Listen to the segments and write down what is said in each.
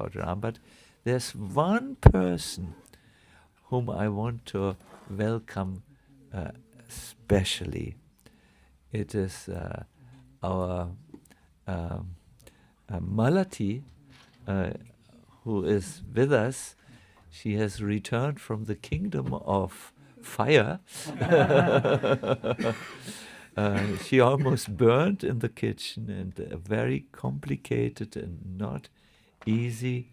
Lord Ram, but there's one person whom I want to welcome specially. It is our um, Malati, who is with us. She has returned from the kingdom of fire. She almost burned in the kitchen, and a very complicated and not easy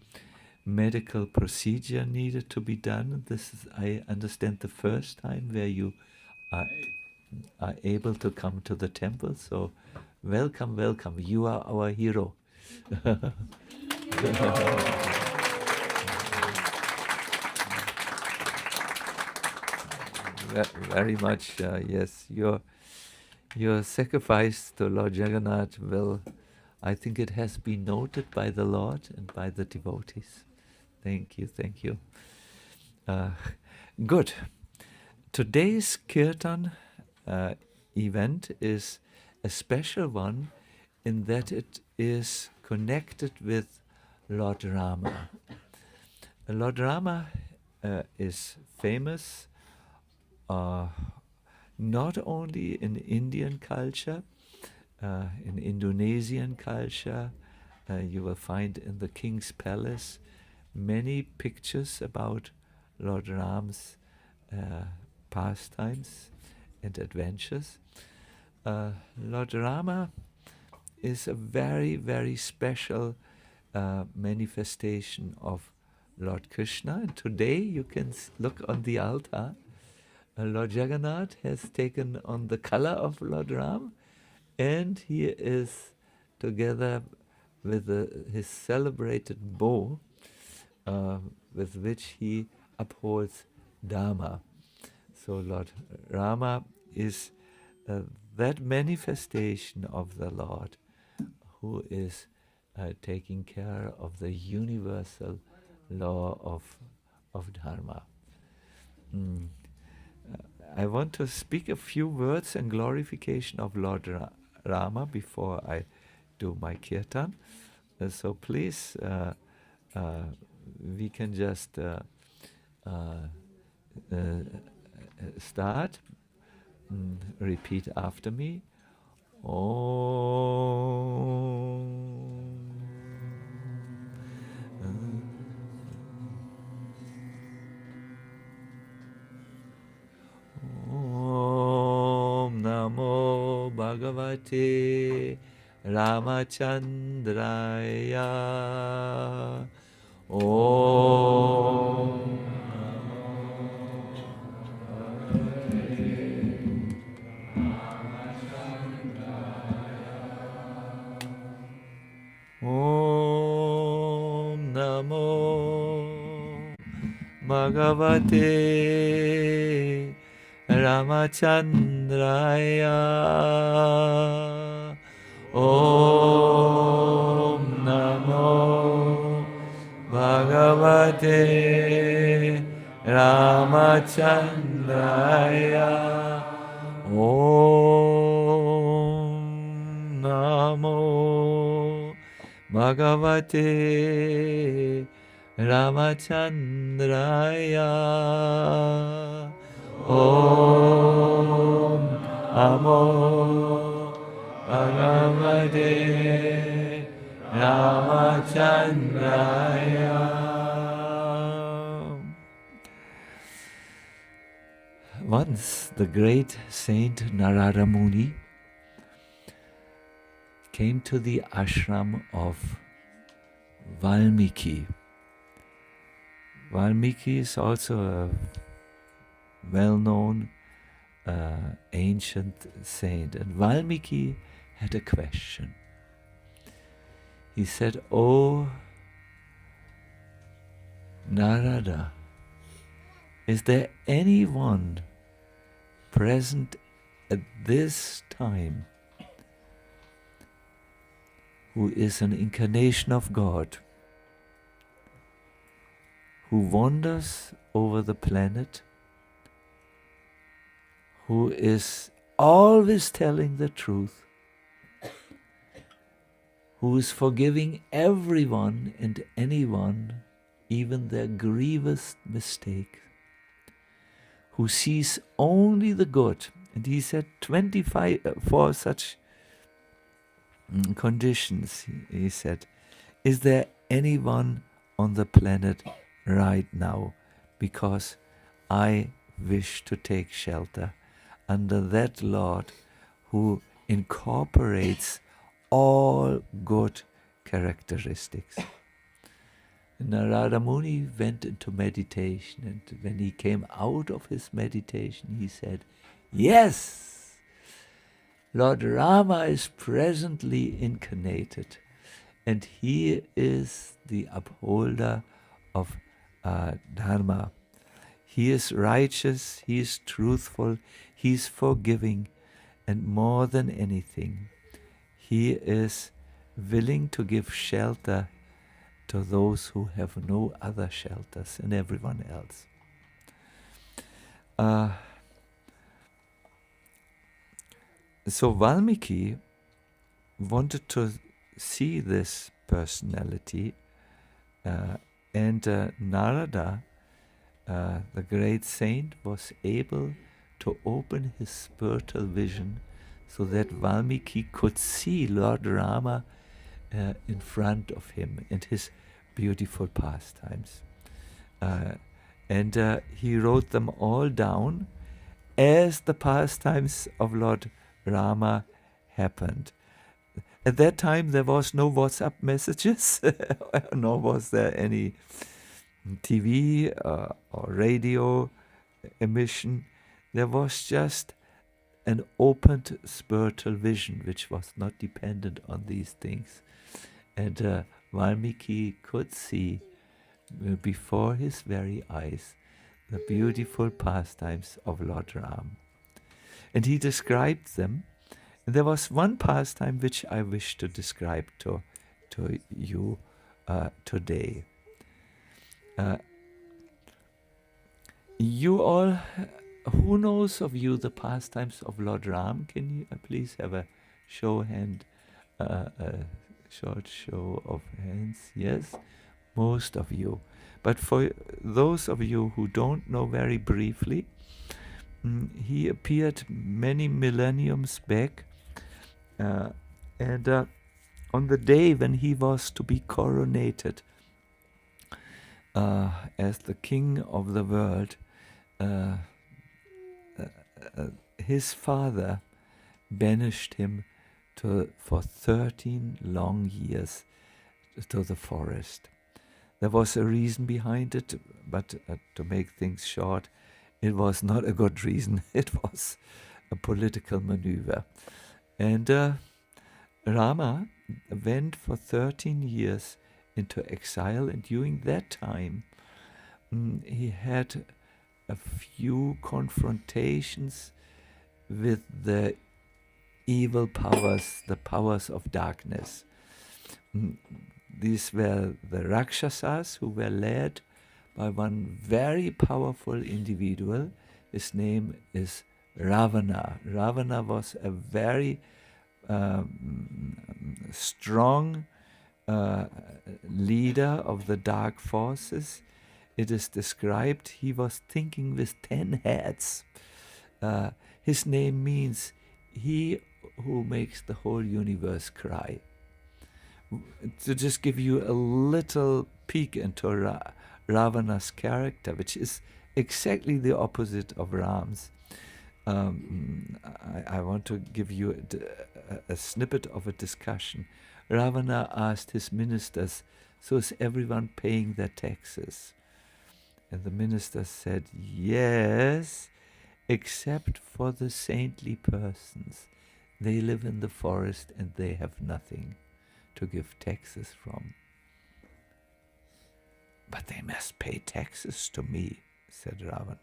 medical procedure needed to be done. This is, I understand, the first time where you are, are able to come to the temple. So welcome, welcome. You are our hero. Very much, yes. Your sacrifice to Lord Jagannath will, I think it has been noted by the Lord and by the devotees. Thank you, thank you. Good. Today's kirtan event is a special one in that it is connected with Lord Rama. Lord Rama is famous not only in Indian culture, in Indonesian culture. You will find in the king's palace many pictures about Lord Ram's pastimes and adventures. Lord Rama is a very, very special manifestation of Lord Krishna. And today you can look on the altar. Lord Jagannath has taken on the color of Lord Ram, and he is together with his celebrated bow, with which he upholds Dharma. So Lord Rama is that manifestation of the Lord who is taking care of the universal law of Dharma. I want to speak a few words in glorification of Lord Rama before I do my kirtan. So please, we can just start. Repeat after me. Om. Om Namo Bhagavate Ramachandraya. Om Om Namo Bhagavate Ramachandraya. Om Namo Bhagavate Ramachandraya. Om Namo Bhagavate Ramachandraya. Om Namo Bhagavate Ramachandraya. Once the great Saint Narada Muni came to the ashram of Valmiki. Valmiki is also a well-known ancient saint. And Valmiki had a question. He said, "Oh, Narada, is there anyone present at this time who is an incarnation of God, who wanders over the planet, who is always telling the truth, who is forgiving everyone and anyone, even their grievous mistake, who sees only the good. And he said 25 for such conditions. He said, is there anyone on the planet right now? Because I wish to take shelter under that Lord who incorporates all good characteristics. Narada Muni went into meditation, and when he came out of his meditation, he said, yes, Lord Rama is presently incarnated, and he is the upholder of Dharma. He is righteous, he is truthful, he is forgiving, and more than anything, he is willing to give shelter to those who have no other shelters and everyone else. So Valmiki wanted to see this personality, and Narada, the great saint, was able to open his spiritual vision so that Valmiki could see Lord Rama in front of him and his beautiful pastimes. And he wrote them all down as the pastimes of Lord Rama happened. At that time there was no WhatsApp messages, nor was there any TV or radio emission. There was just an opened spiritual vision which was not dependent on these things. And Valmiki could see before his very eyes the beautiful pastimes of Lord Ram. And he described them. And there was one pastime which I wish to describe to you today. You all, who knows of you the pastimes of Lord Ram? Can you please have a short show of hands? Yes, most of you. But for those of you who don't know, very briefly, he appeared many millenniums back, and on the day when he was to be coronated as the king of the world, his father banished him for 13 long years to the forest. There was a reason behind it, but to make things short, it was not a good reason. It was a political maneuver. And Rama went for 13 years into exile, and during that time he had a few confrontations with the evil powers, the powers of darkness. These were the Rakshasas, who were led by one very powerful individual. His name is Ravana. Ravana was a very strong leader of the dark forces. It is described he was thinking with 10 heads. His name means he who makes the whole universe cry. To just give you a little peek into Ravana's character, which is exactly the opposite of Ram's, I want to give you a snippet of a discussion. Ravana asked his ministers, so is everyone paying their taxes? And the ministers said, yes, except for the saintly persons. They live in the forest and they have nothing to give taxes from. But they must pay taxes to me, said Ravan.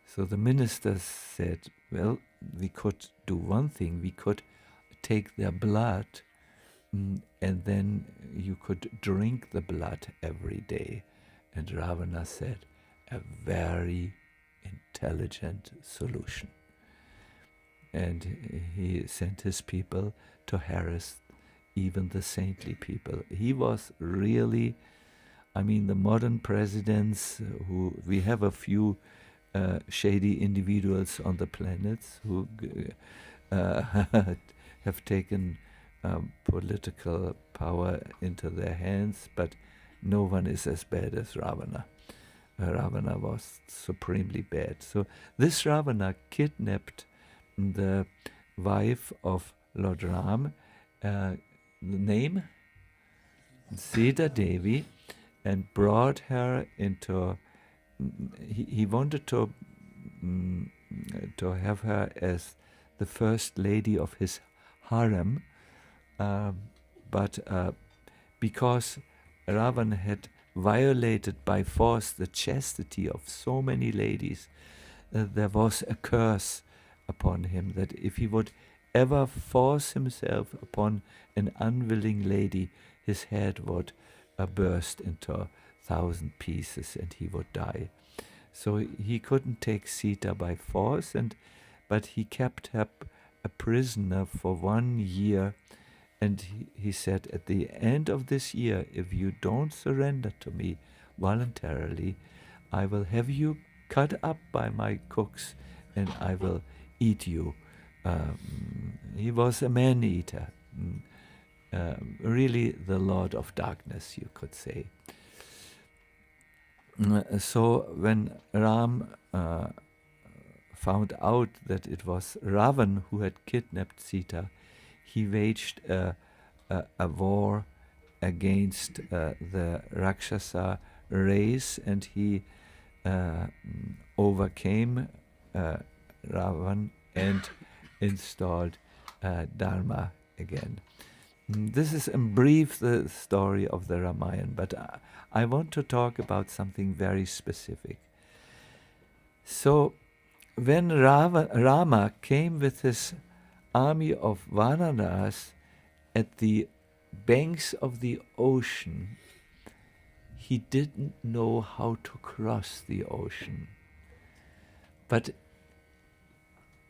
So the ministers said, well, we could do one thing. We could take their blood and then you could drink the blood every day. And Ravana said, a very intelligent solution. And he sent his people to harass even the saintly people. He was really, I mean, the modern presidents who, we have a few shady individuals on the planets who have taken political power into their hands, but no one is as bad as Ravana. Ravana was supremely bad. So this Ravana kidnapped the wife of Lord Ram, the name Sita Devi, and brought her into. He wanted to have her as the first lady of his harem, but because Ravan had violated by force the chastity of so many ladies, there was a curse upon him that if he would ever force himself upon an unwilling lady, his head would burst into 1,000 pieces and he would die. So he couldn't take Sita by force, but he kept her a prisoner for 1 year. And he said, at the end of this year, if you don't surrender to me voluntarily, I will have you cut up by my cooks and I will eat you. He was a man-eater, really the Lord of Darkness, you could say. So when Ram found out that it was Ravan who had kidnapped Sita, he waged a war against the Rakshasa race, and he overcame Ravan and installed Dharma again. This is in brief the story of the Ramayana, but I want to talk about something very specific. So when Rama came with his army of Vanaras at the banks of the ocean, he didn't know how to cross the ocean. But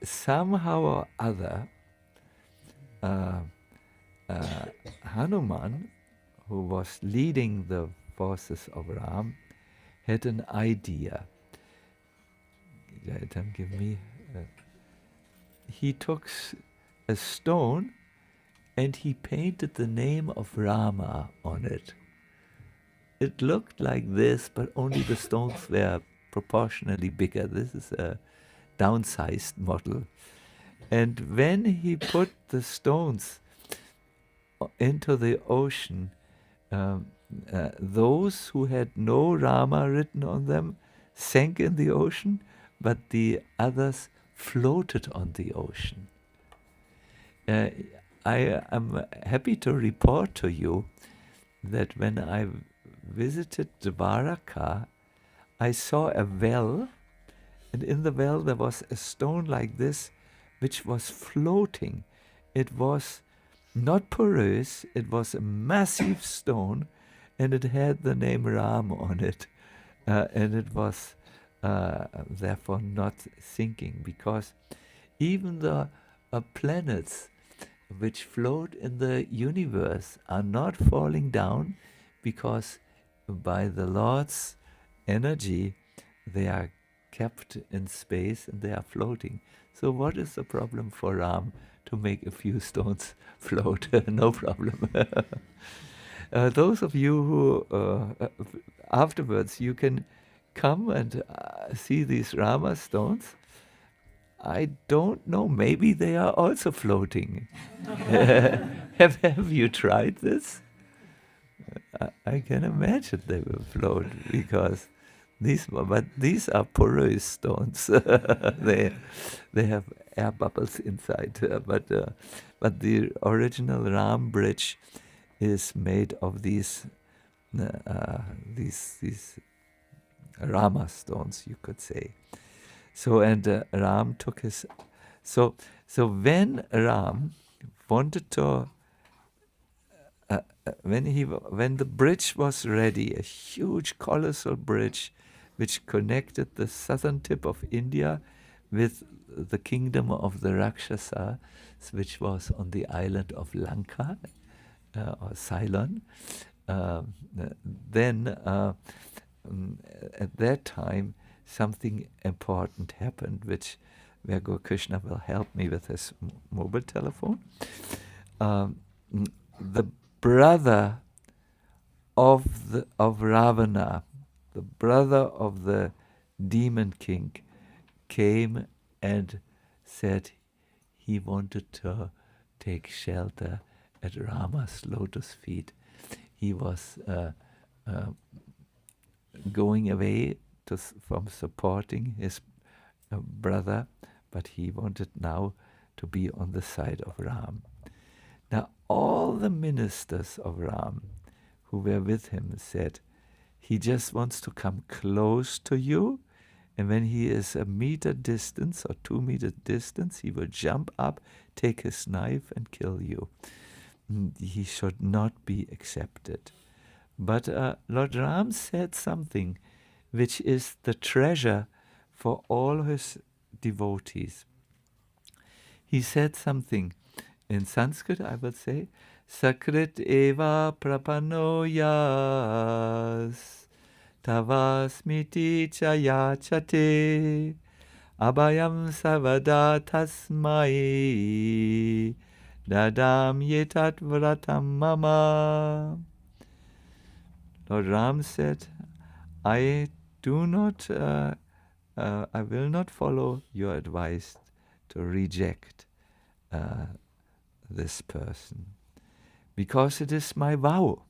somehow or other, Hanuman, who was leading the forces of Ram, had an idea. Give me. He took a stone and he painted the name of Rama on it. It looked like this, but only the stones were proportionally bigger. This is a downsized model. And when he put the stones into the ocean, those who had no Rama written on them sank in the ocean, but the others floated on the ocean. I am happy to report to you that when I visited Dwaraka, I saw a well, and in the well there was a stone like this, which was floating. It was not porous, it was a massive stone, and it had the name Ram on it. And it was therefore not sinking, because even the planets which float in the universe are not falling down, because by the Lord's energy they are kept in space and they are floating. So what is the problem for Ram to make a few stones float? No problem. Those of you who afterwards you can come and see these Rama stones. I don't know, maybe they are also floating. Have you tried this? I can imagine they will float, because these are porous stones. they have air bubbles inside, but the original Ram bridge is made of these Rama stones, you could say. So, and Ram took his. So when Ram wanted to, when the bridge was ready, a huge, colossal bridge, which connected the southern tip of India with the kingdom of the Rakshasas, which was on the island of Lanka, or Ceylon, then at that time something important happened, where Guru Krishna will help me with his mobile telephone. The brother of Ravana, the brother of the demon king, came and said he wanted to take shelter at Rama's lotus feet. He was going away from supporting his brother, but he wanted now to be on the side of Ram. Now all the ministers of Ram who were with him said, he just wants to come close to you, and when he is a meter distance or 2 meter distance, he will jump up, take his knife and kill you. He should not be accepted. But Lord Ram said something which is the treasure for all his devotees. He said something in Sanskrit, I will say, Sakrit eva prapanoyas tavasmiti chayachate abhayam savada tasmai dadam yetat vratam mama. Lord Ram said, I will not follow your advice to reject this person, because it is my vow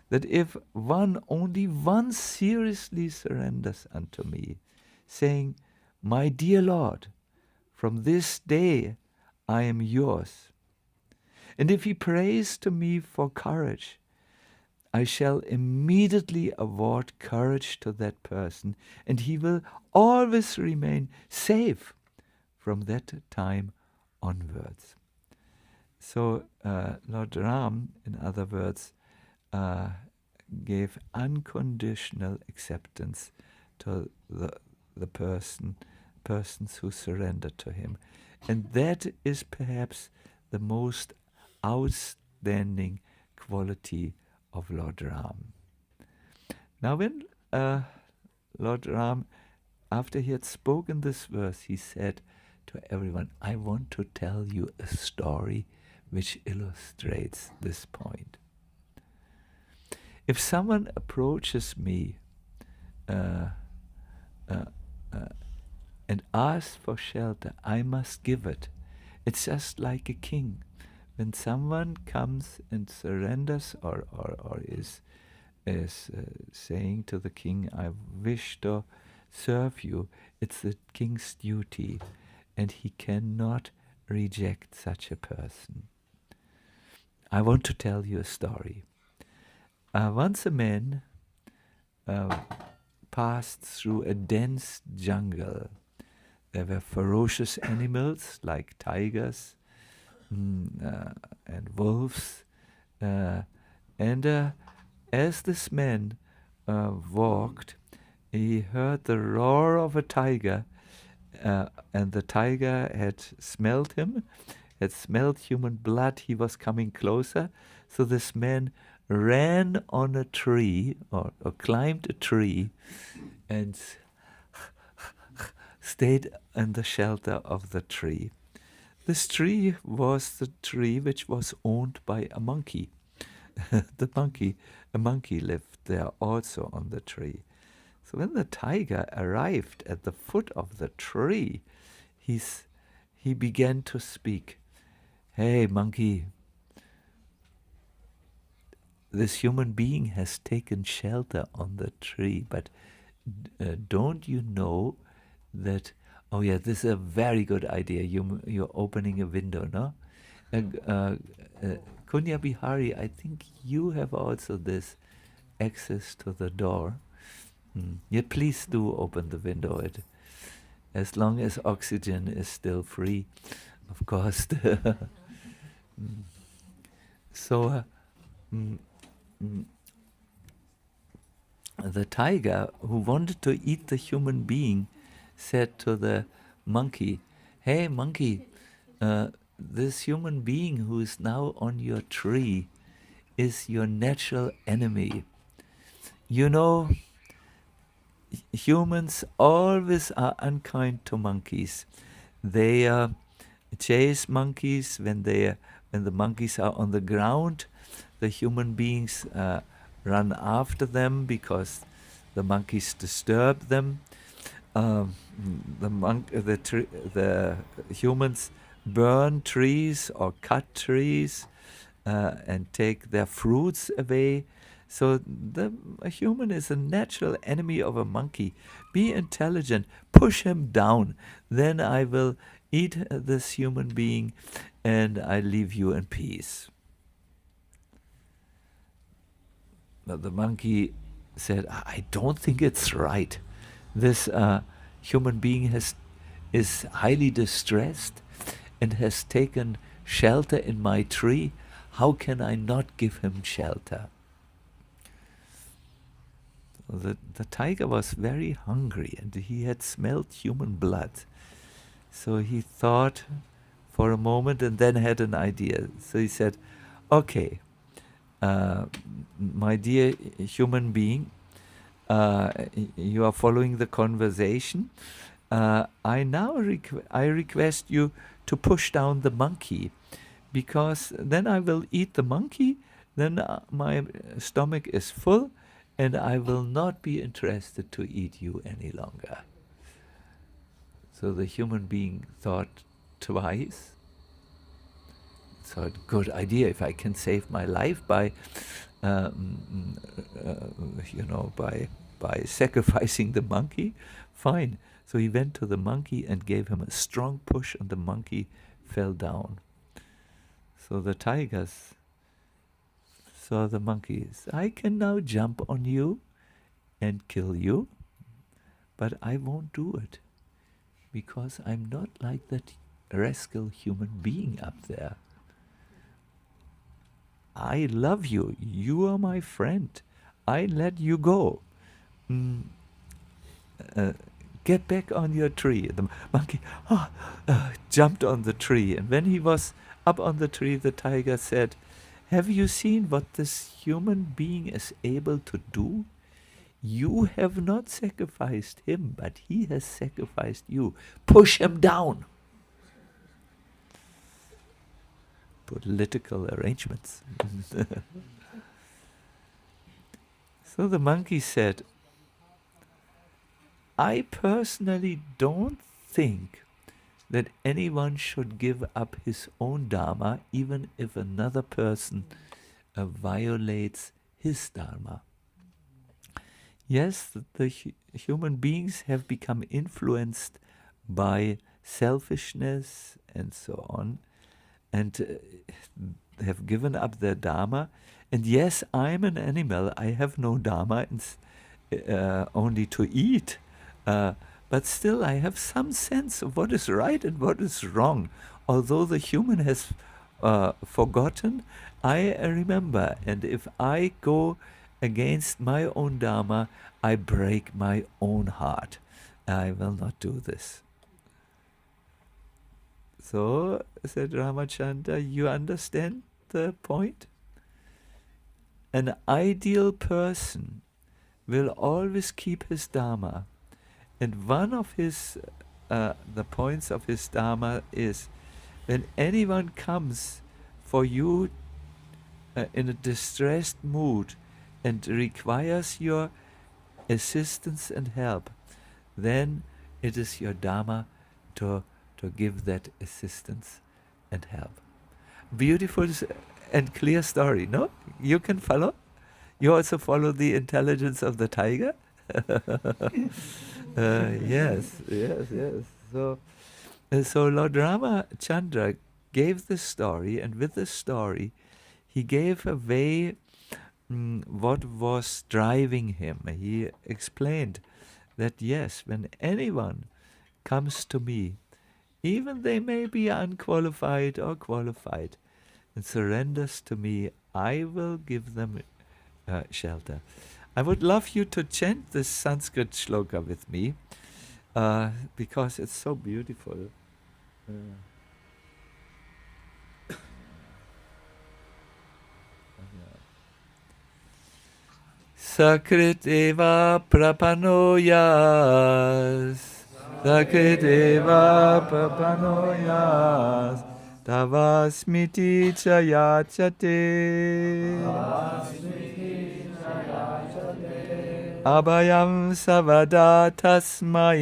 that if only one seriously surrenders unto me, saying, my dear Lord, from this day I am yours, and if he prays to me for courage, I shall immediately award courage to that person, and he will always remain safe from that time onwards. So Lord Ram, in other words, gave unconditional acceptance to the persons who surrendered to him. And that is perhaps the most outstanding quality of Lord Ram. Now when Lord Ram, after he had spoken this verse, he said to everyone, I want to tell you a story which illustrates this point. If someone approaches me and asks for shelter, I must give it. It's just like a king. When someone comes and surrenders or is saying to the king, I wish to serve you, it's the king's duty, and he cannot reject such a person. I want to tell you a story. Once a man passed through a dense jungle. There were ferocious animals like tigers and wolves. And as this man walked, he heard the roar of a tiger, and the tiger had smelled him, had smelled human blood. He was coming closer. So this man ran on a tree or climbed a tree and stayed in the shelter of the tree. This tree was the tree which was owned by a monkey. A monkey lived there also on the tree. So when the tiger arrived at the foot of the tree, he began to speak. Hey, monkey, this human being has taken shelter on the tree, but don't you know that, oh yeah, this is a very good idea, you're opening a window, no? Kunya Bihari, I think you have also this access to the door. Yeah, please do open the window, as long as oxygen is still free, of course. So the tiger, who wanted to eat the human being, said to the monkey, hey monkey, this human being who is now on your tree is your natural enemy. You know, humans always are unkind to monkeys. They chase monkeys when the monkeys are on the ground. The human beings run after them because the monkeys disturb them. The humans burn trees or cut trees and take their fruits away. So a human is a natural enemy of a monkey. Be intelligent, push him down. Then I will eat this human being and I leave you in peace. Now the monkey said, I don't think it's right. This human being is highly distressed and has taken shelter in my tree. How can I not give him shelter? The tiger was very hungry and he had smelled human blood. So he thought for a moment and then had an idea. So he said, okay, my dear human being, you are following the conversation. I request you to push down the monkey, because then I will eat the monkey, then my stomach is full, and I will not be interested to eat you any longer. So the human being thought twice. Thought, good idea, if I can save my life by sacrificing the monkey, fine. So he went to the monkey and gave him a strong push, and the monkey fell down. So the tigers saw the monkeys. I can now jump on you and kill you, but I won't do it, because I'm not like that rascal human being up there. I love you. You are my friend. I let you go. Get back on your tree. The monkey jumped on the tree. And when he was up on the tree, the tiger said, have you seen what this human being is able to do? You have not sacrificed him, but he has sacrificed you. Push him down. Political arrangements. So the monkey said, I personally don't think that anyone should give up his own dharma, even if another person violates his dharma. Yes, the human beings have become influenced by selfishness and so on, and have given up their dharma. And yes, I'm an animal. I have no dharma, only to eat. But still, I have some sense of what is right and what is wrong. Although the human has forgotten, I remember. And if I go against my own dharma, I break my own heart. I will not do this. So, said Ramachandra, you understand the point? An ideal person will always keep his dharma. And one of the points of his dharma is, when anyone comes for you in a distressed mood and requires your assistance and help, then it is your dharma to give that assistance and help. Beautiful and clear story, no? You can follow? You also follow the intelligence of the tiger? Yes. So Lord Ramachandra gave this story, and with this story, he gave away what was driving him. He explained that yes, when anyone comes to me, even they may be unqualified or qualified, and surrenders to me, I will give them shelter. I would love you to chant this Sanskrit shloka with me, because it's so beautiful. Sakriteva prapanoyas. Sakriteva prapanoyas. Tavasmiti chayachate. Abhayam savada tasmai.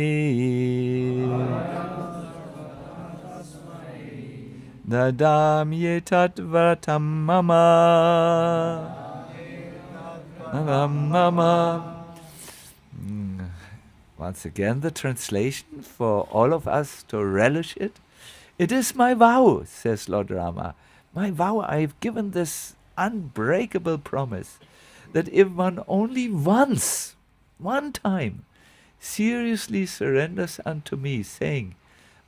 Nadam yetat vratam mama. Mama. Once again, the translation for all of us to relish it. It is my vow, says Lord Rama. My vow, I've given this unbreakable promise that if one only once, one time, seriously surrenders unto me, saying,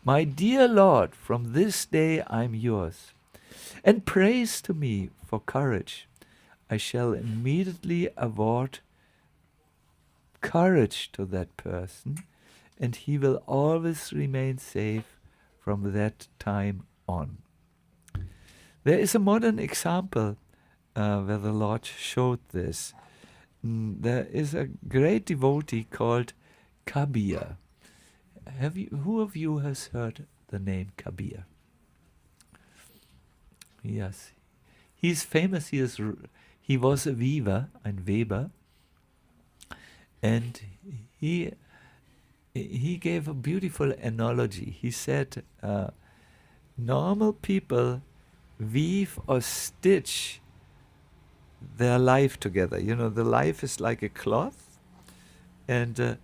my dear Lord, from this day I'm yours, and prays to me for courage, I shall immediately award courage to that person, and he will always remain safe from that time on. There is a modern example where the Lord showed this. There is a great devotee called Kabir. Who of you has heard the name Kabir? Yes. He's famous. He was a weaver, ein Weber, and he gave a beautiful analogy. He said, normal people weave or stitch their life together. You know, the life is like a cloth, and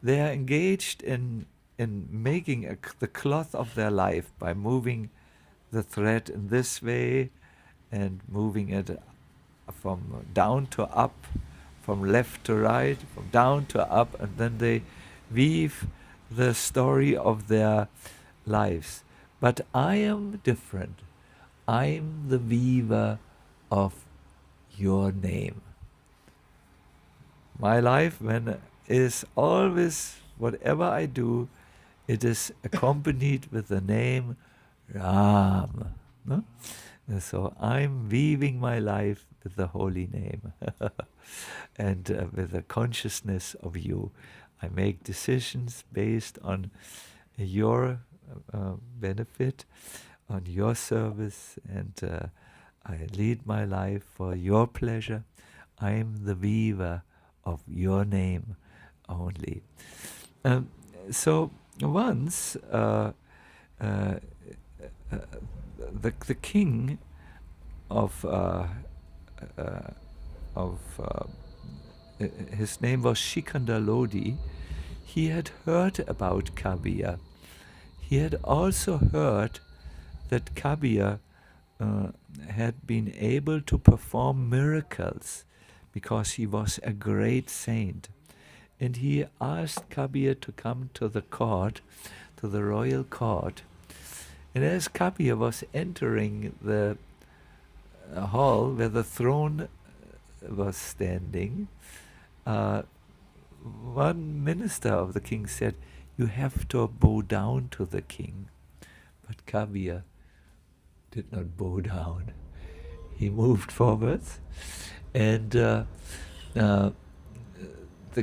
they are engaged in making the cloth of their life by moving the thread in this way and moving it from down to up, from left to right, from down to up, and then they weave the story of their lives. But I am different. I'm the weaver of your name. My life is always, whatever I do, it is accompanied with the name Ram. No? And so I'm weaving my life with the holy name and with the consciousness of you. I make decisions based on your benefit, on your service, and I lead my life for your pleasure. I am the weaver of your name only. So once the king of his name was Sikandar Lodi. He had heard about Kabir. He had also heard that Kabir had been able to perform miracles because he was a great saint. And he asked Kabir to come to the court, to the royal court. And as Kabir was entering the hall where the throne was standing, one minister of the king said, you have to bow down to the king. But Kabir did not bow down. He moved forwards, and the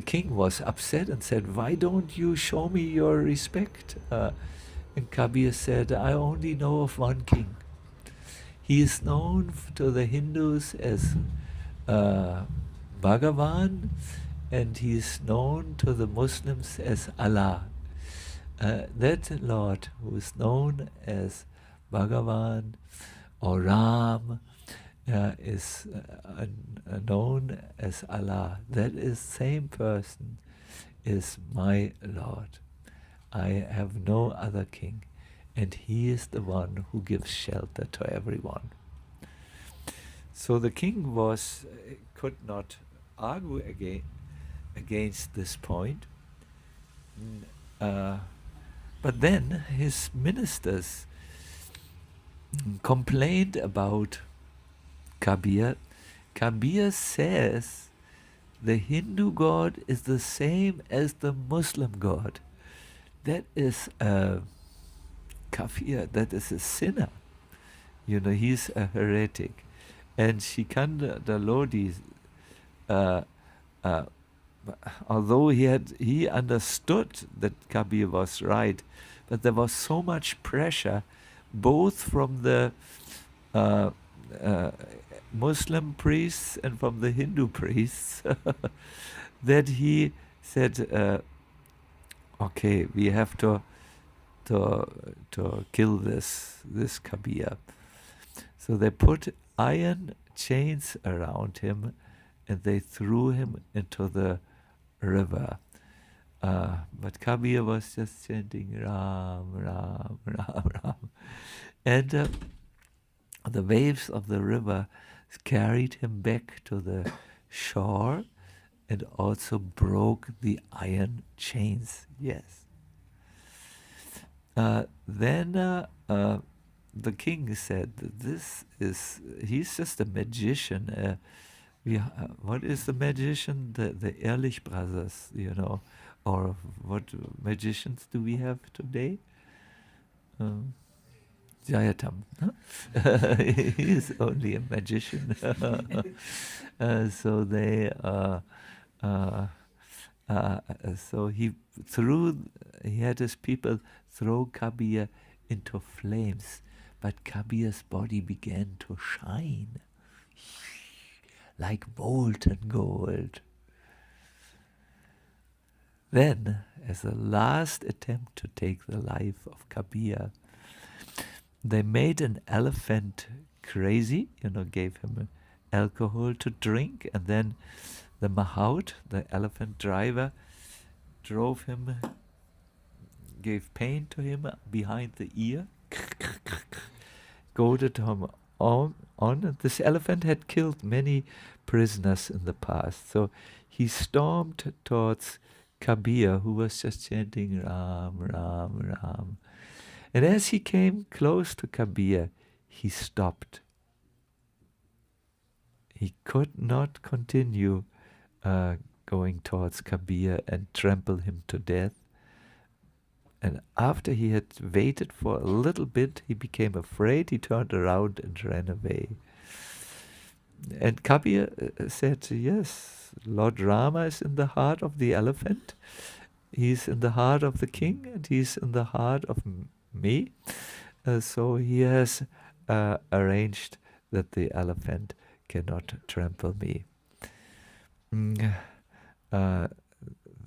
king was upset and said, why don't you show me your respect? And Kabir said, I only know of one king. He is known to the Hindus as Bhagavan, and he is known to the Muslims as Allah. That Lord who is known as Bhagavan or Ram is known as Allah. That is same person is my Lord. I have no other king, and he is the one who gives shelter to everyone. So the king could not argue against this point. But then his ministers complained about Kabir. Kabir says the Hindu God is the same as the Muslim God. That is a kafir, that is a sinner. You know, he's a heretic. And Sikandar Lodi uh, although he understood that Kabir was right, but there was so much pressure, both from the uh, uh, Muslim priests and from the Hindu priests, that he said, "Okay, we have to kill this Kabir." So they put iron chains around him, and they threw him into the river. But Kabir was just chanting Ram, Ram, Ram, Ram. And the waves of the river carried him back to the shore and also broke the iron chains. Yes. Then the king said, he's just a magician. What is the magician? The Ehrlich brothers, or what magicians do we have today? Jayatam. Huh? He's only a magician. So they, so he had his people throw Kabir into flames, but Kabir's body began to shine like molten gold. Then, as a last attempt to take the life of Kabir, they made an elephant crazy, gave him alcohol to drink, and then the mahout, the elephant driver, drove him, gave pain to him behind the ear, goaded him on. This elephant had killed many prisoners in the past, so he stormed towards Kabir, who was just chanting Ram, Ram, Ram. And as he came close to Kabir, he stopped. He could not continue going towards Kabir and trample him to death. And after he had waited for a little bit, he became afraid. He turned around and ran away. And Kabir said, yes, Lord Rama is in the heart of the elephant. He's in the heart of the king, and he's in the heart of me. So he has arranged that the elephant cannot trample me.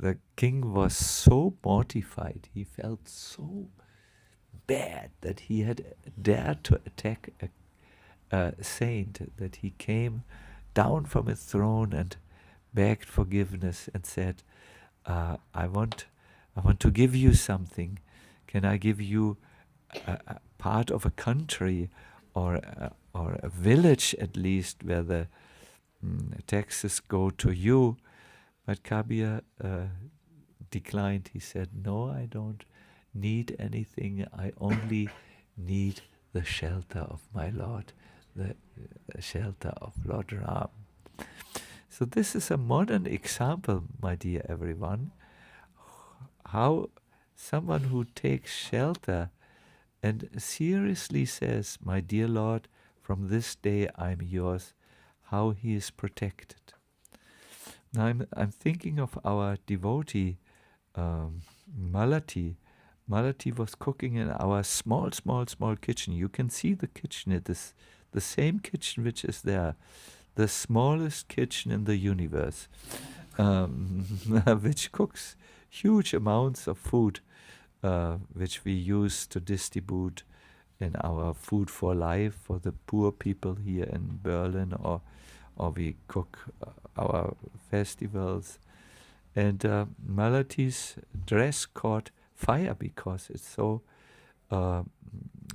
The king was so mortified, he felt so bad that he had dared to attack a saint, that he came down from his throne and begged forgiveness and said, I want to give you something. Can I give you a part of a country or a village at least where the taxes go to you? But Kabir declined. He said, no, I don't need anything. I only need the shelter of my Lord, the shelter of Lord Ram. So this is a modern example, my dear everyone, how someone who takes shelter and seriously says, my dear Lord, from this day I'm yours, how he is protected. Now I'm thinking of our devotee, Malati. Malati was cooking in our small kitchen. You can see the kitchen. It is the same kitchen which is there, the smallest kitchen in the universe, which cooks huge amounts of food, which we use to distribute in our Food for Life for the poor people here in Berlin, or we cook our festivals. And Malati's dress caught fire because it's so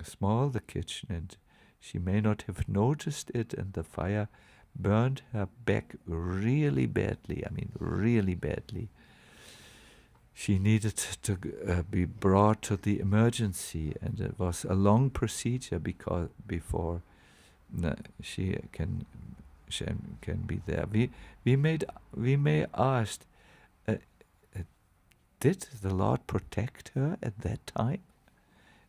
small, the kitchen, and she may not have noticed it, and the fire burned her back really badly. I mean, really badly. She needed to be brought to the emergency, and it was a long procedure before she can be there. We may ask, did the Lord protect her at that time?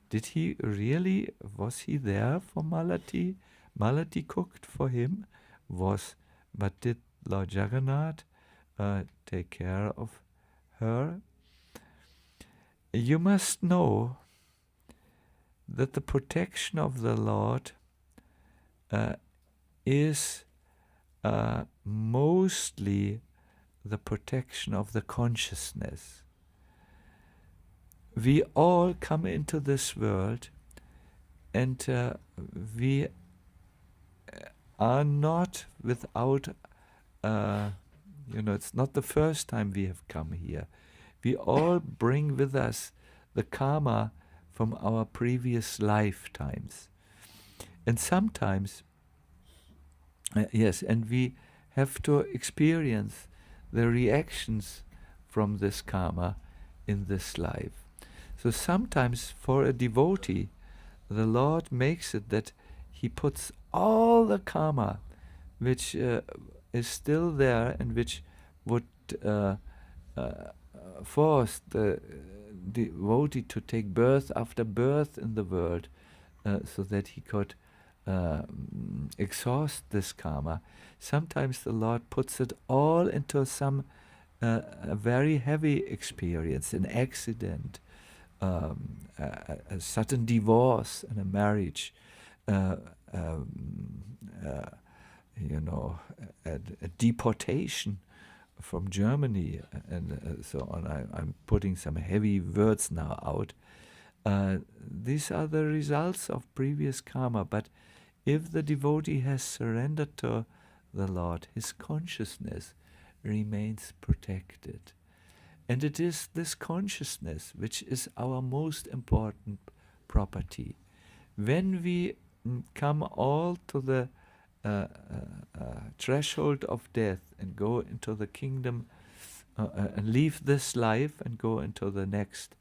Did he really? Was he there for Malati? Malati cooked for him. But did Lord Jagannath take care of her. You must know that the protection of the Lord is mostly the protection of the consciousness. We all come into this world and we are not without, it's not the first time we have come here. We all bring with us the karma from our previous lifetimes. And sometimes, and we have to experience the reactions from this karma in this life. So sometimes for a devotee, the Lord makes it that he puts all the karma which is still there and which would force the devotee to take birth after birth in the world so that he could exhaust this karma. Sometimes the Lord puts it all into some a very heavy experience, an accident, a sudden divorce and a marriage, a deportation from Germany and so on. I'm putting some heavy words now out. These are the results of previous karma, but if the devotee has surrendered to the Lord, his consciousness remains protected. And it is this consciousness which is our most important property. When we come all to the threshold of death and go into the kingdom and leave this life and go into the next,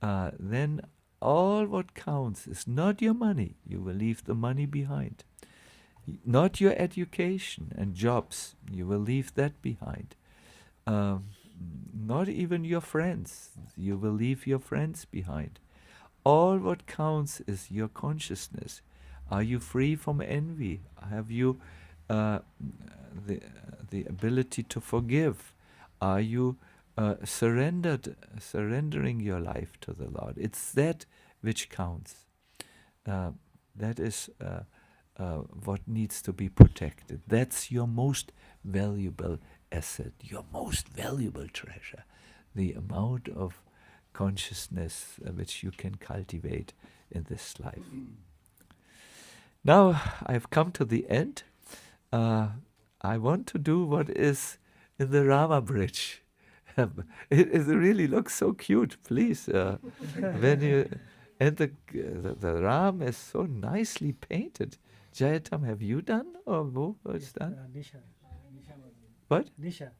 then all what counts is not your money. You will leave the money behind. Not your education and jobs. You will leave that behind. Not even your friends. You will leave your friends behind. All what counts is your consciousness. Are you free from envy? Have you the ability to forgive? Are you surrendering your life to the Lord? It's that which counts. That is what needs to be protected. That's your most valuable asset, your most valuable treasure, the amount of consciousness which you can cultivate in this life. Now I've come to the end. I want to do what is in the Rama bridge. It really looks so cute. Please, when you and the Ram is so nicely painted. Jayatam, have you done or who has done? Nisha. What? Nisha.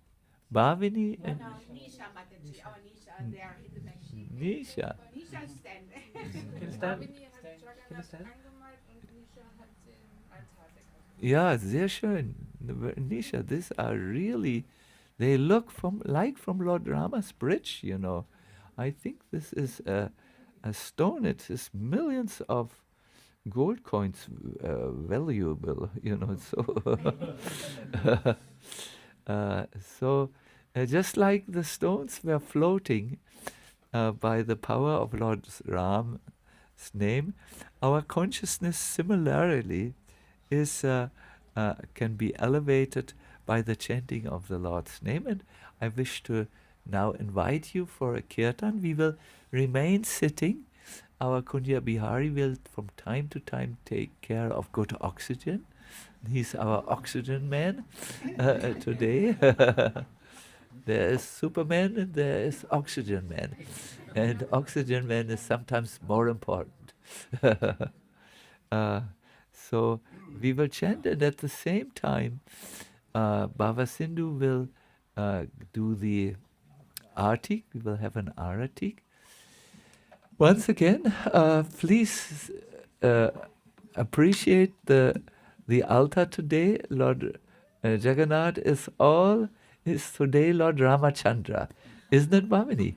Bhavini No, and Nisha Mataji, our Nisha, they are in the machine. Nisha. Nisha stand. Can you stand? Bhavini hat Jagannth stand? angemalt und Nisha hat den Altar dekoriert. Ja, sehr schön. Nisha, these are really, they look from Lord Rama's bridge, you know. I think this is a stone. It is millions of gold coins valuable, you know. So, just like the stones were floating by the power of Lord Ram's name, our consciousness similarly is can be elevated by the chanting of the Lord's name. And I wish to now invite you for a kirtan. We will remain sitting. Our Kunya Bihari will from time to time take care of good oxygen. He's our oxygen man today. There is Superman and there is Oxygen Man. And Oxygen Man is sometimes more important. So we will chant, and at the same time, Baba Sindhu will do the artik. We will have an aratik. Once again, please appreciate the altar today. Lord Jagannath is today Lord Ramachandra. Isn't it, Bhavini?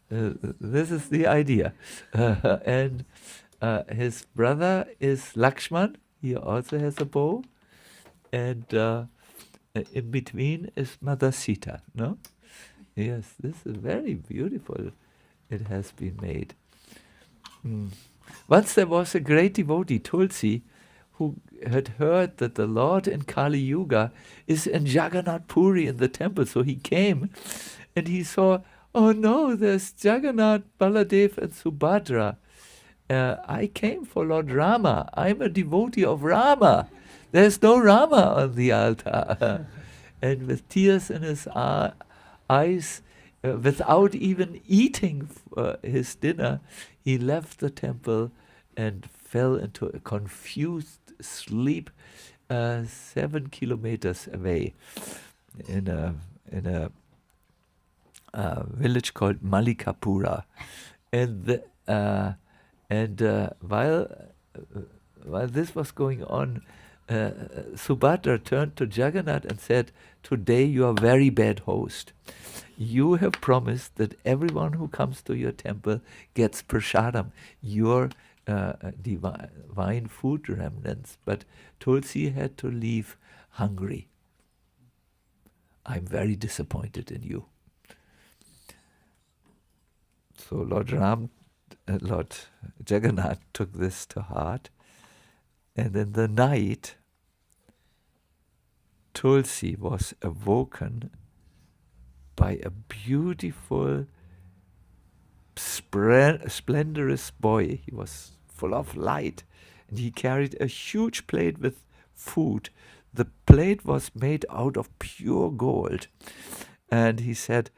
This is the idea. And his brother is Lakshman. He also has a bow. And in between is Mother Sita, no? Yes, this is very beautiful. It has been made. Mm. Once there was a great devotee, Tulsi, who had heard that the Lord in Kali Yuga is in Jagannath Puri in the temple. So he came and he saw, oh no, there's Jagannath, Baladev and Subhadra. I came for Lord Rama. I'm a devotee of Rama. There's no Rama on the altar. And with tears in his eyes, without even eating his dinner, he left the temple and fell into a confused sleep 7 kilometers away in a village called Malikapura. And while this was going on, Subhadra turned to Jagannath and said, "Today you are a very bad host. You have promised that everyone who comes to your temple gets prasadam, your divine food remnants. But Tulsi had to leave hungry. I'm very disappointed in you." So Lord Jagannath took this to heart, and in the night, Tulsi was awoken by a beautiful, splendorous boy. He was full of light, and he carried a huge plate with food. The plate was made out of pure gold. And he said,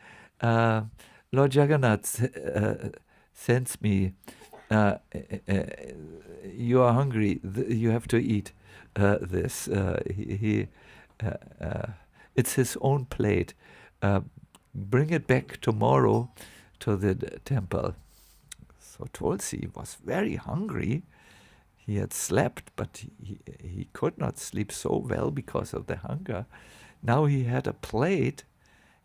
Lord Jagannath sends me. You are hungry. You have to eat this. It's his own plate. Bring it back tomorrow to the temple. So Tulsi was very hungry. He had slept, but he could not sleep so well because of the hunger. Now he had a plate,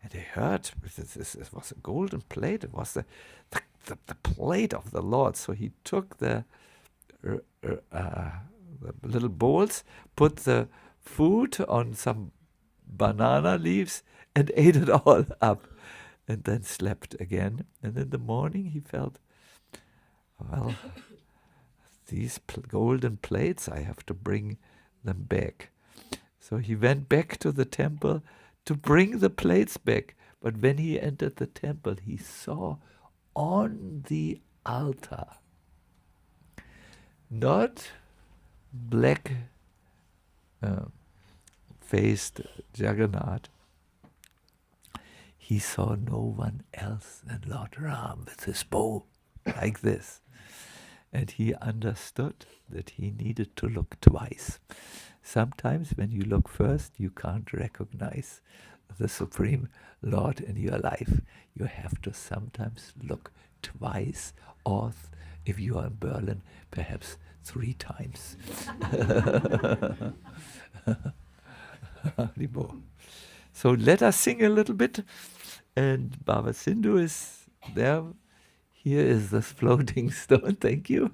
and he heard this was a golden plate. It was the plate of the Lord. So he took the little bowls, put the food on some banana leaves, and ate it all up, and then slept again. And in the morning he felt, well, these golden plates, I have to bring them back. So he went back to the temple to bring the plates back. But when he entered the temple, he saw on the altar not black faced Jagannath. He saw no one else than Lord Ram with his bow, like this. And he understood that he needed to look twice. Sometimes when you look first, you can't recognize the Supreme Lord in your life. You have to sometimes look twice, or if you are in Berlin, perhaps 3 times. So let us sing a little bit. And Baba Sindhu is there. Here is this floating stone. Thank you.